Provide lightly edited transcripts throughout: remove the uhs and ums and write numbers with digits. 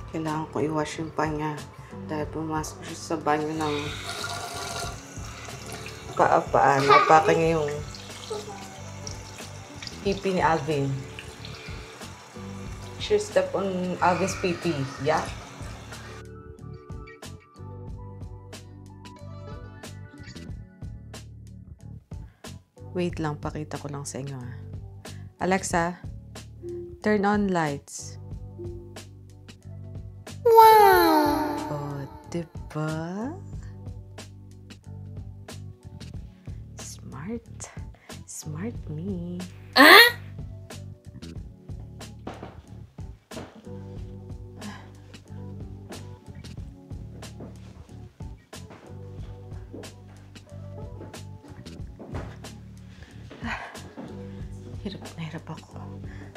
Kailangan ko i-wash yung paa niya dahil pumasok siya sa banyo ng paa-paan. Napaka niya yung pipi ni Alvin. She stepped on Alvin's pipi. Yeah? Wait lang, pakita ko lang sa inyo. Alexa, turn on lights. Wow! Oh, diba? Smart. Smart me. Hirap na hirap ako.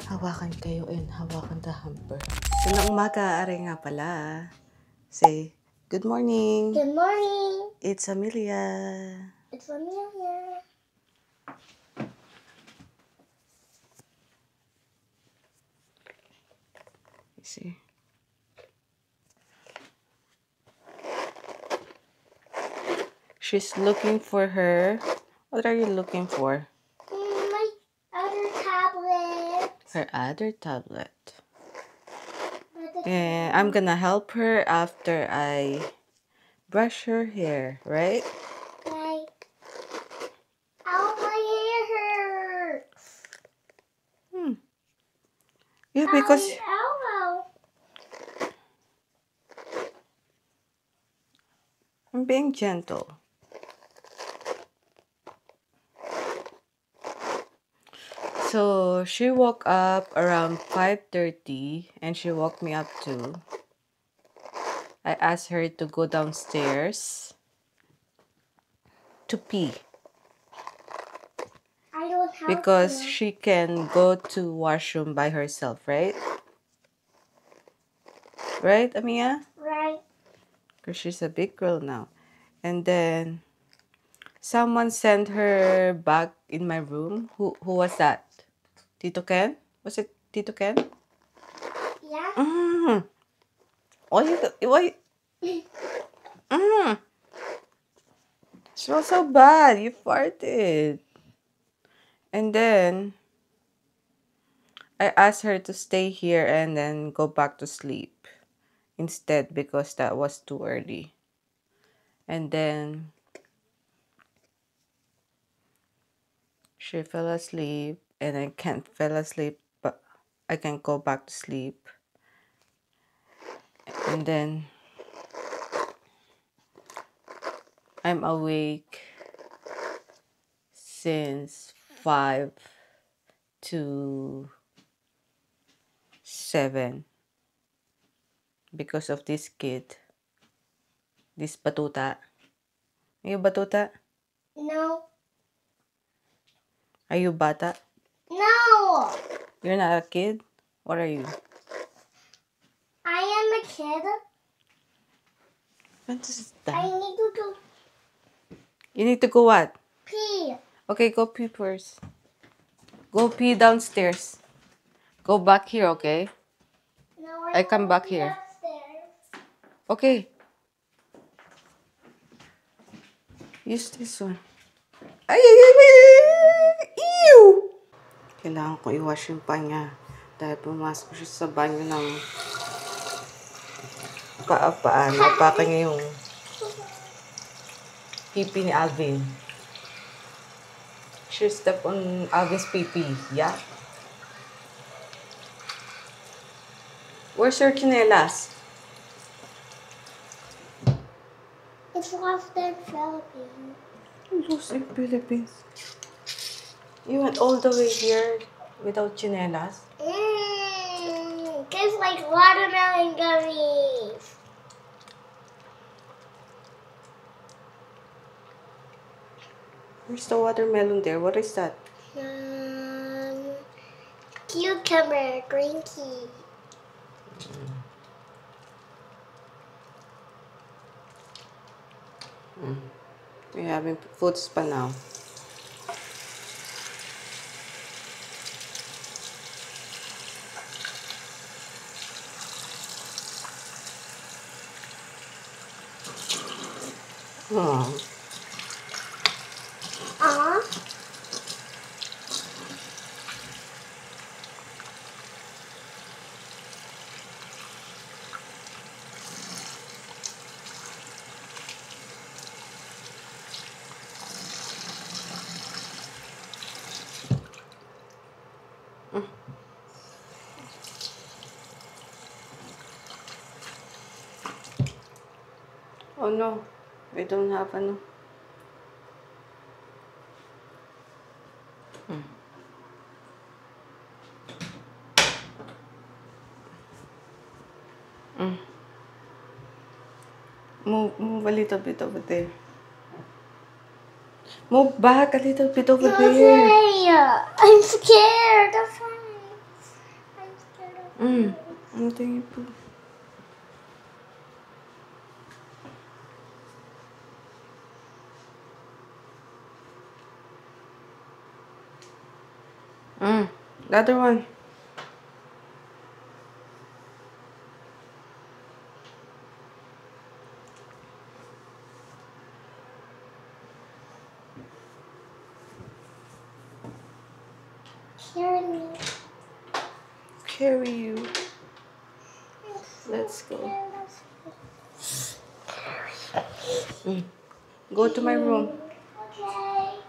Hawakan kayo and hawakan the hamper. So, na umaga, are nga pala. Say, good morning. Good morning. It's Amelia. It's Amelia. See? She's looking for her. What are you looking for? My other tablet. Her other tablet. And I'm gonna help her after I brush her hair, right? Like, ow, my hair hurts. Yeah, because Ow. I'm being gentle. So she woke up around 5:30 and she woke me up too. I asked her to go downstairs to pee I don't have because to. she can go to washroom by herself, right? Right, Amia? Right. Because she's a big girl now. And then someone sent her back in my room. Who was that? Tito Ken? Was it Tito Ken? Yeah. Why? Smells so bad. You farted. And then I asked her to stay here and then go back to sleep instead because that was too early. And then she fell asleep and I can't fall asleep, but I can go back to sleep. And then I'm awake since 5 to 7 because of this kid. This batuta. Are you batuta? No. Are you bata? No. You're not a kid? What are you? I am a kid. What is I that? need to go You need to go what? pee. Okay, go pee first. Go pee downstairs. Go back here, okay? No, I come back pee here. upstairs. Okay. Use this one. Ay! Ew! Kailangan ko i-wash yung paa niya dahil pumasok siya sa banyo ng paa-paan. Napaka niya yung pipi ni Alvin. She stepped on Alvin's pipi. Yeah? Where's your chinelas? It's lost in Philippines. Lost in Philippines. You went all the way here without chinelas? Tastes like watermelon gummies. Where's the watermelon there? What is that? Cucumber, green tea. We're having food spa now. Oh. Oh no, we don't have ano. Move a little bit over there. Move back a little bit over there. Okay. I'm scared of heights. I'm scared of heights. Ano tingin po? The other one. Carry me. Carry you. Let's go. Go to my room. Okay.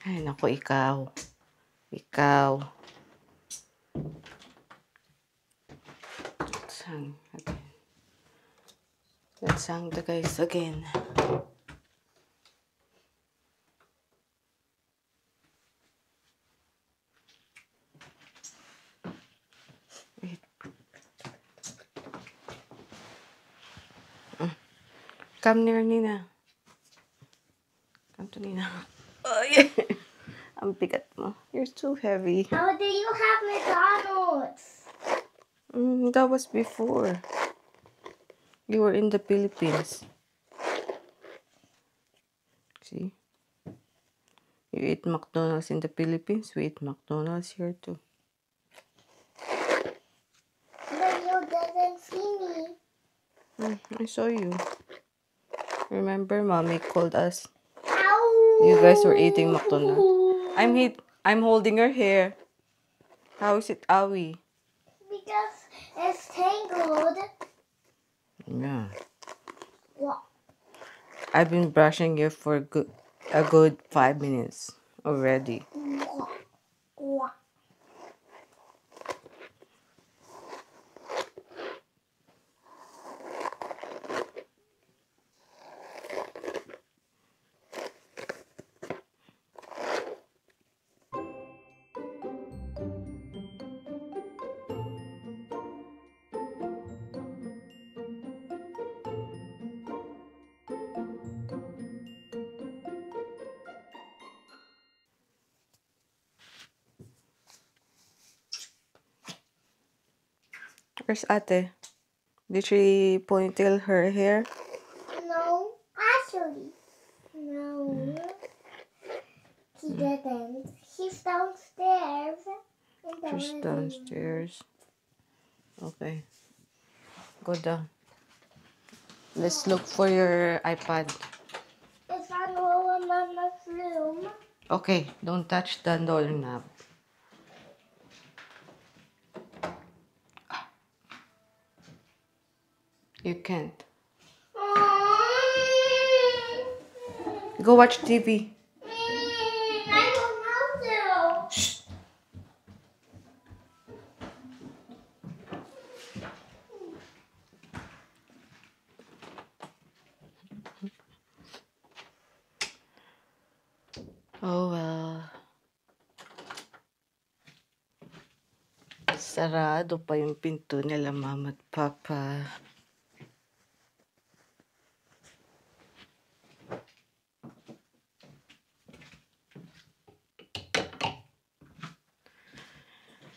Ay, naku, ikaw. Ikaw. Let's hang again. Let's hang the guys again. Wait. Come near Nina. Come to Nina. Oh, yeah. Ang bigat mo. You're too heavy. How do you have McDonald's? That was before. You were in the Philippines. See? You eat McDonald's in the Philippines, we eat McDonald's here too. But you didn't see me. I saw you. Remember, mommy called us. Ow! You guys were eating McDonald's. I'm holding her hair. How is it owie? Because it's tangled. Yeah. What? I've been brushing you for a good 5 minutes already. What? Where's Ate? Did she ponytail her hair? No, actually, no. He didn't. He's downstairs. In the She's living downstairs. Okay. Go down. Let's look for your iPad. room. It's on Mama's room. Okay, don't touch the doorknob. You can't. Go watch TV. I don't know to. Shh. Oh well. Sarado pa yung pinto nila, Mama at Papa.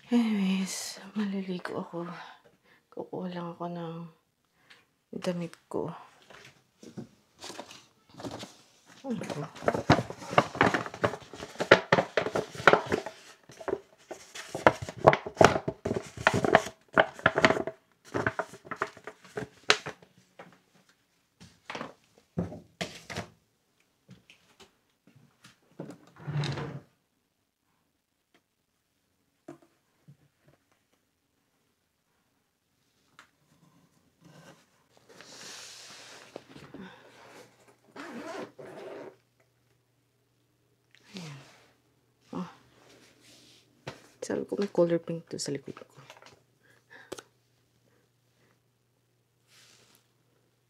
Anyways, maliligo ako. Kukuha lang ako ng damit ko. Sabi ko may color pink to sa likod ko.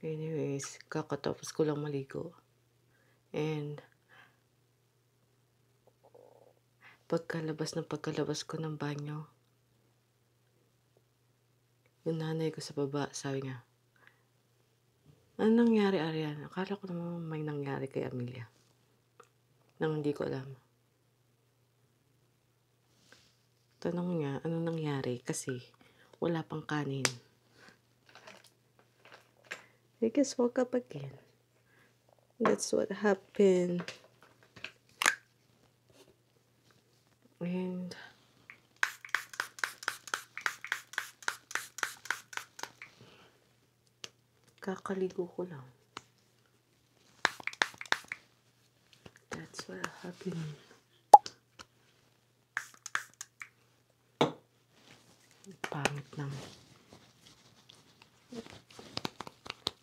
Anyways, kakatapos ko lang maligo. And pagkalabas ko ng banyo, yung nanay ko sa baba, sabi niya, ano nangyari, Ariana? Akala ko naman may nangyari kay Amelia. Nang hindi ko alam. Tanong niya, ano nangyari? Kasi wala pang kanin. I guess woke up again. That's what happened. And kakaligo ko lang. That's what happened. Pangit ng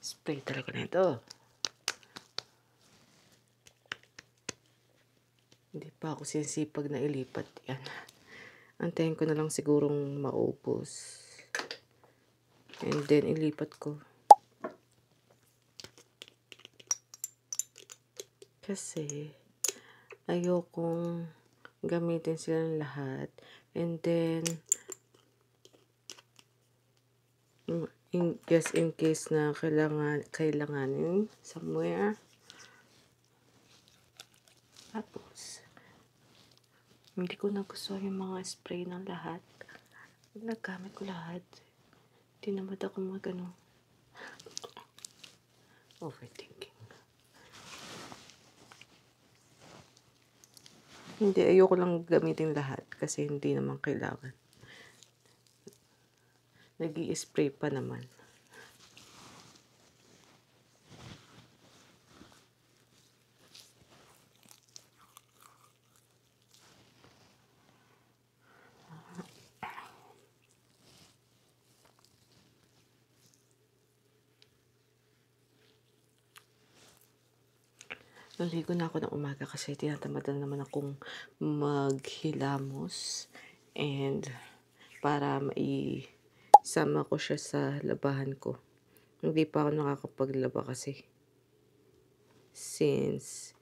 spray talaga na ito. Hindi pa ako sinisipag na ilipat yan. Antayin ko na lang sigurong maubos. And then ilipat ko. Kasi ayokong gamitin sila ng lahat. And then just in case na kailanganin somewhere. Tapos hindi ko nagustuhan yung mga spray ng lahat. Nagamit ko lahat. Tinamad ako overthinking. Hindi, ayoko lang gamitin lahat kasi hindi naman kailangan. Nag-i-spray pa naman. Naligo na ako ng umaga kasi tinatamad na naman akong maghilamos. And para maisama ko siya sa labahan ko. Hindi pa ako nakakapaglaba kasi. Since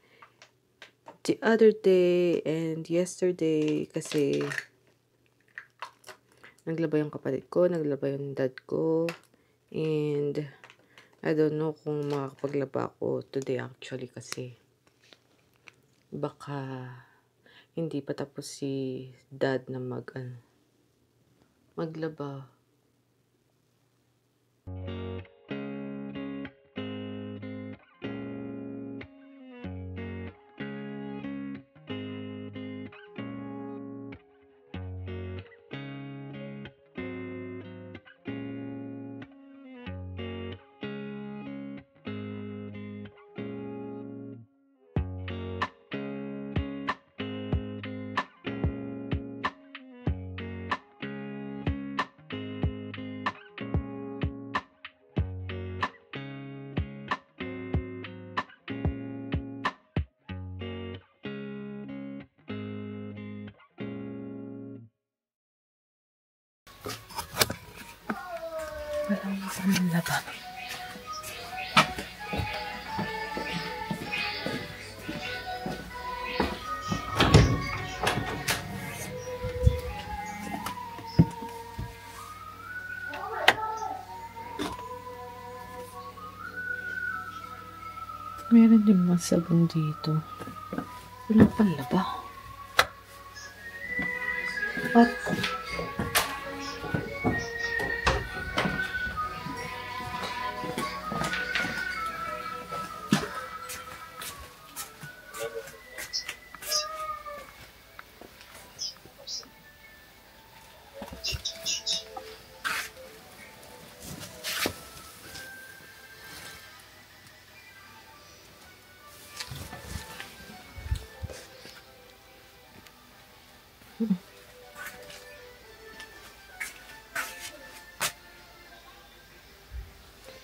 the other day and yesterday kasi naglaba yung kapatid ko, naglaba yung dad ko. And I don't know kung makakapaglaba ako today actually kasi baka hindi pa tapos si dad na maglaba. Walang mapanlaba. Meron din mga sabon dito. Walang panlaba. What?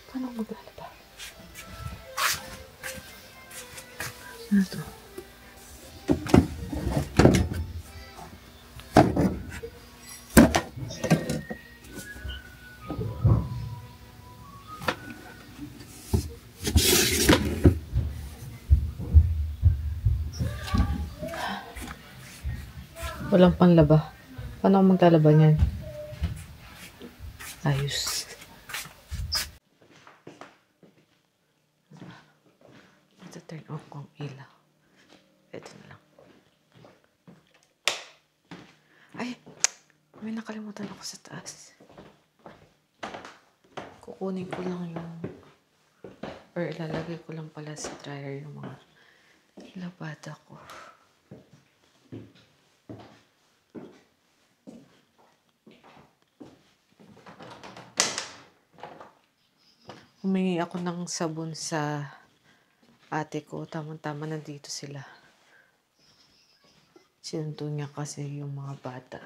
Paano maglalaba? Ano to? Walang panlaba. Paano ako maglalaba niyan? Ayos. Ito turn on ko ang ilaw. Ito na lang. Ay! May nakalimutan ako sa taas. Kukunin ko lang yung... Or ilalagay ko lang pala sa dryer yung mga labada ko. Humingi ako ng sabon sa ate ko. Tamang-tama nandito sila. Sinundo niya kasi yung mga bata.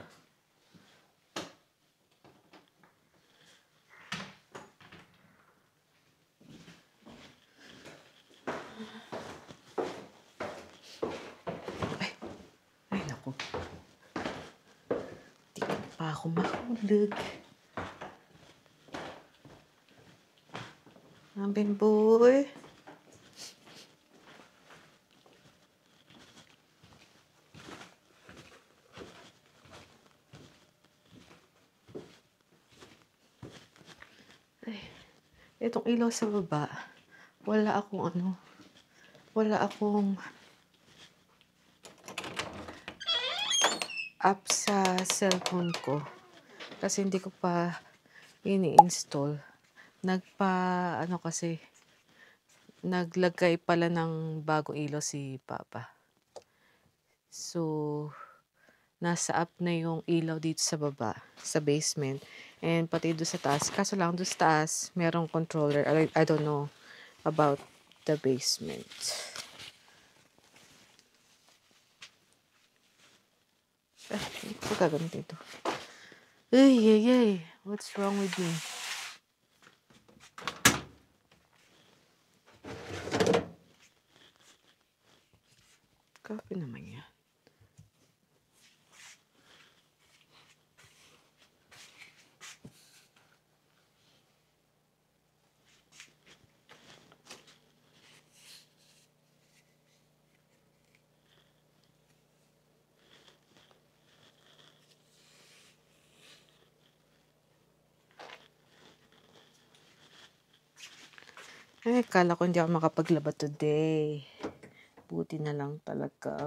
Ay, naku. Di pa ako mahulog. Ambing boy. Ay, itong ilaw sa baba. Wala akong app sa cellphone ko. Kasi hindi ko pa ini-install. Naglagay pala ng bagong ilaw si Papa. So, nasa app na yung ilaw dito sa baba, sa basement. And pati doon sa taas. Kaso lang doon sa taas, merong controller. I don't know about the basement. Hindi ko gagamit ito. Ay. What's wrong with me? Coffee naman yan. Ay, kala ko hindi ako makapaglaba today. Buti na lang talaga.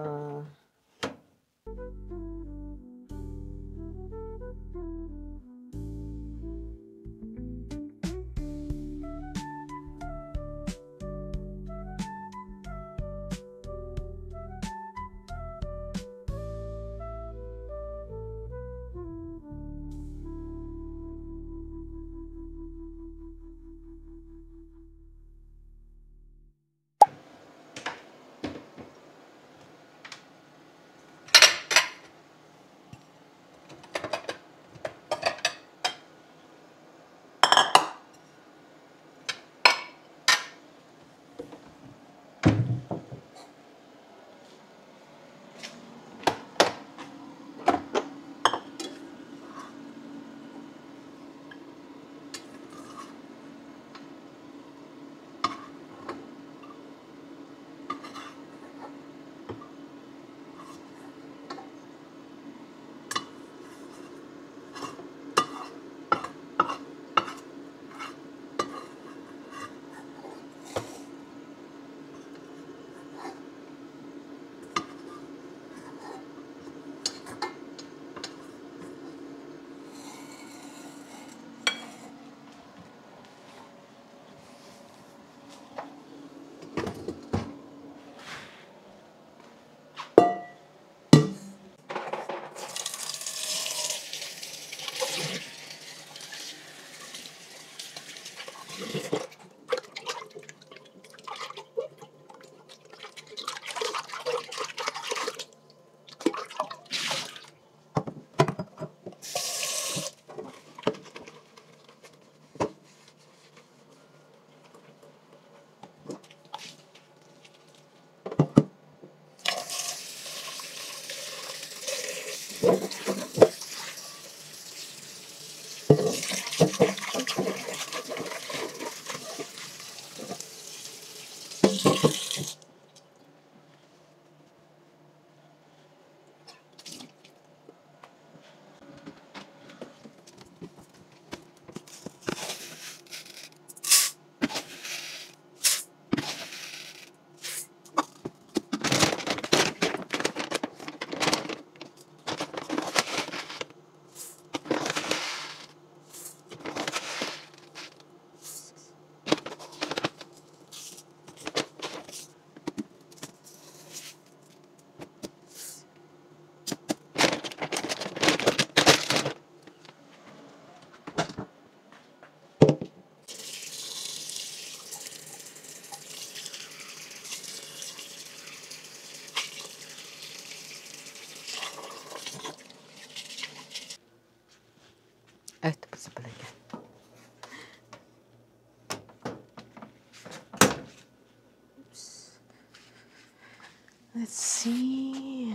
Let's see.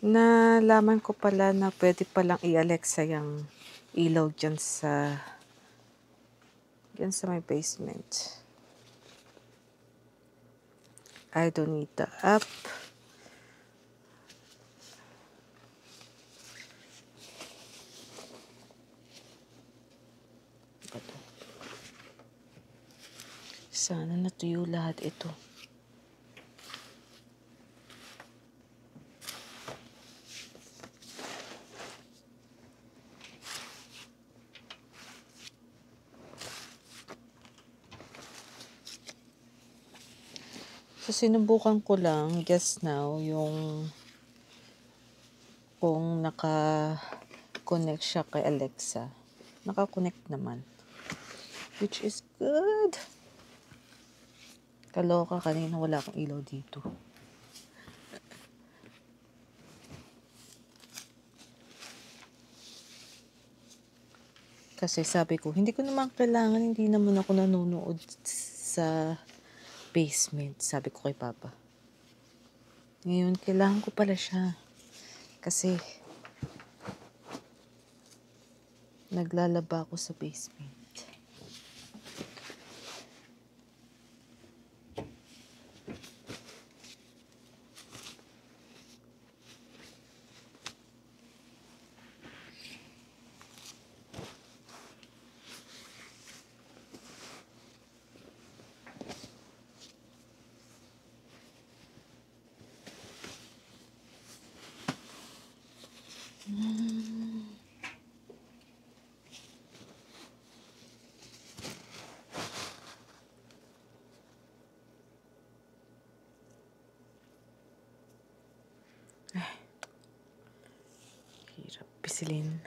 Nalaman ko pala na pwede palang i-Alexa yung ilaw dyan sa may basement. I don't need the app. Sana natuyo lahat ito. So, sinubukan ko lang just now yung kung naka-connect siya kay Alexa. Naka-connect naman. Which is good. Kaloka, kanina wala akong ilaw dito. Kasi sabi ko, hindi ko naman kailangan, hindi naman ako nanonood sa basement. Sabi ko kay Papa. Ngayon, kailangan ko pala siya. Kasi, naglalaba ako sa basement. Hirap pisilin.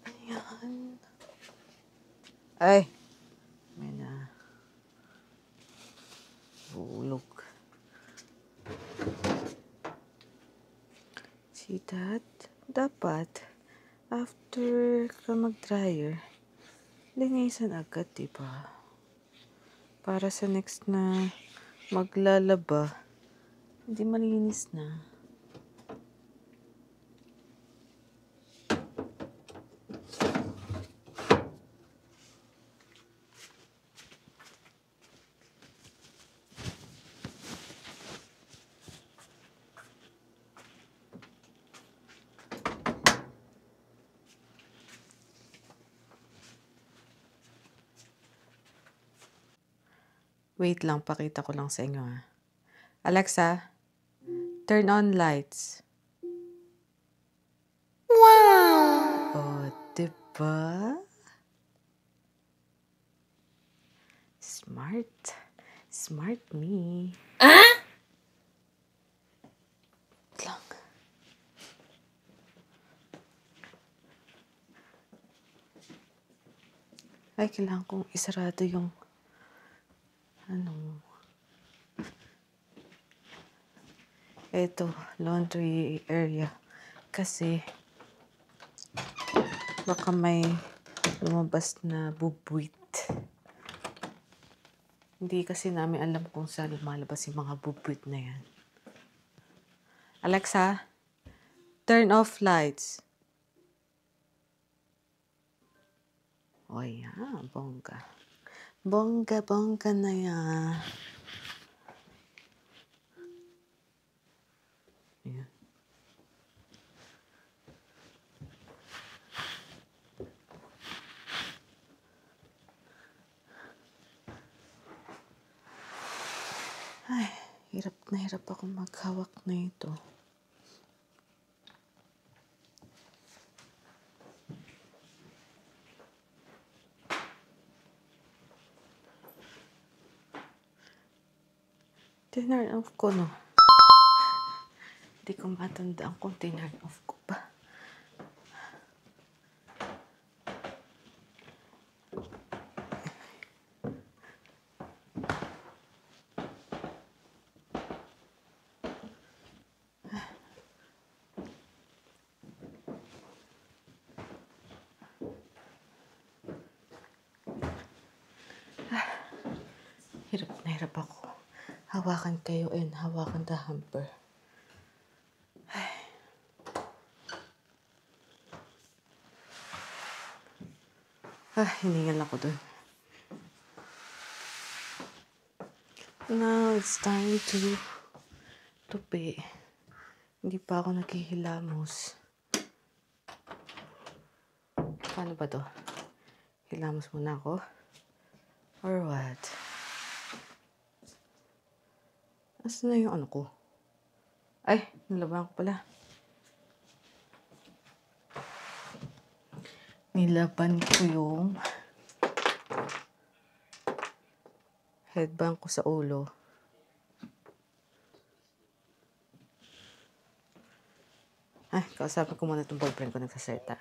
Ayan. Ay! May na bulog. See that? Dapat, after ka mag-dryer, linisan agad, diba? Para sa next na maglalaba, hindi malinis na. Wait lang, pakita ko lang sa inyo ha. Alexa, turn on lights. Wow! Oh, diba? Smart. Smart me. Lang. Ay, kailangan kong isarado yung laundry area. Kasi baka may lumabas na bubwit. Hindi kasi namin alam kung saan lumalabas yung mga bubwit na yan. Alexa, turn off lights. O yan, bongga. Bongga na yan. Ayan. Ay, hirap na hirap ako maghawak na ito. Tinurn off ko, no? Hindi ko matandaan kung tinurn off ko pa. Hirap na hirap ako. Hawakan kayo and hawakan the hamper. Hiningal ako dun. Now it's time to tupi. Hindi pa ako naghihilamos. Paano ba to? Hilamos muna ako? Or what? Asan na yung ano ko? Ay, nilaban ko pala. Nilaban ko yung headband ko sa ulo. Kausapin ko muna itong boyfriend ko nagsasalita.